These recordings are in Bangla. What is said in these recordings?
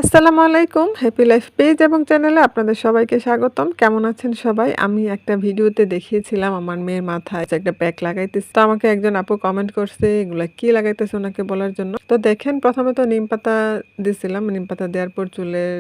আসসালামু আলাইকুম। হ্যাপি লাইফ পেজ এবং চ্যানেলে আপনাদের সবাইকে স্বাগতম। কেমন আছেন সবাই? আমি একটা ভিডিওতে দেখিয়েছিলাম আমার মেয়ের মাথায় যে একটা প্যাক লাগাইতেছে। তো আমাকে একজন আপু কমেন্ট করছে, "এগুলা কি লাগাইতেছে?" ওনাকে বলার জন্য। তো দেখেন প্রথমে তো নিমপাতা দিছিলাম। নিমপাতা দেওয়ার পর চুলের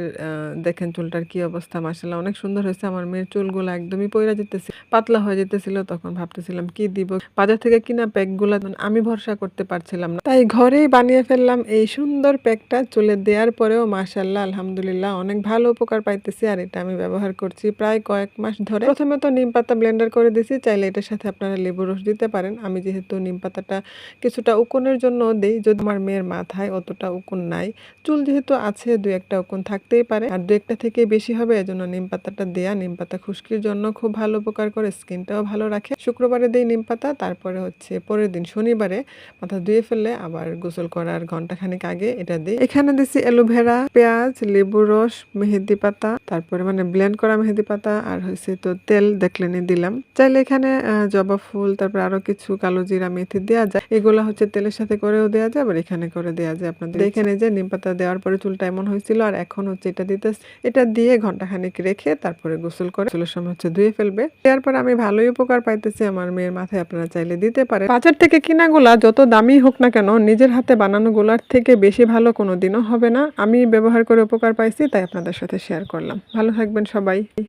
দেখেন চুলটার কি অবস্থা মাশাআল্লাহ অনেক সুন্দর হয়েছে। আমার মেয়ের চুলগুলা একদমই পইড়া যেতেছে। পাতলা হয়ে যেতেছিল। তখন ভাবতেছিলাম কি দিব? বাজার থেকে কিনা প্যাকগুলা আমি ভরসা করতে পারছিলাম না। তাই ঘরেই বানিয়ে ফেললাম এই সুন্দর প্যাকটা। চুলে দেওয়ার পরেও মাশাআল্লাহ আলহামদুলিল্লাহ অনেক ভালো উপকার পাইতেছি। আর এটা আমি ব্যবহার করছি প্রায় কয়েক মাস ধরে। প্রথমে তো নিমপাতা ব্লেন্ডার করে দিছি। চাইলে এটার সাথে আপনারা লেবুর রস দিতে পারেন। আমি যেহেতু নিমপাতাটা কিছুটা উকুনের জন্য দেই, যদি আমার মেয়ের মাথায় অতটা উকুন নাই। চুল যেহেতু আছে ২-১ টা উকুন থাকতেই পারে। আর ২-১ টা থেকে বেশি হবে এজন্য নিমপাতাটা দেয়া। নিমপাতা খুশকির জন্য খুব ভালো উপকার করে, স্কিনটাও ভালো রাখে। শুক্রবারে দেই নিমপাতা, তারপরে হচ্ছে পরের দিন শনিবারে মাথা ধুয়ে ফেললে আবার গোসল করার ঘন্টাখানেক আগে এটা দেই। এখানে দিছি অ্যালোভেরা, পেঁয়াজ, লেবুর রস, মেহেদি পাতা, তারপরে মানে ব্লেন্ড করা মেহেদি পাতা আর হচ্ছে তো তেল দেখলেনই দিলাম। চাইলে এখানে জবা ফুল, তারপর আরো কিছু কালো জিরা, মেথি দেয়া যায়। এগুলা হচ্ছে তেলের সাথে করেও দেয়া যায়, আবার এখানে করে দেয়া যায়। আপনাদের এখানে যে নিম পাতা দেওয়ার পরে চুলটা এমন হয়েছিল, আর এখন হচ্ছে এটা দিতেছি। এটা দিয়ে ঘন্টাখানেক রেখে তারপরে গোসল করে গোসলের সময় হচ্ছে ধুয়ে ফেলবে। দেওয়ার পর আমি ভালোই উপকার পাইতেছি আমার মেয়ের মাথায়। আপনারা চাইলে দিতে পারেন। বাজার থেকে কিনাগুলা যত দামি হোক না কেন, নিজের হাতে বানানো গুলার থেকে বেশি ভালো কোনোদিনও হবে না। আমি ব্যবহার করে উপকার পাইছি, তাই আপনাদের সাথে শেয়ার করলাম। ভালো থাকবেন সবাই।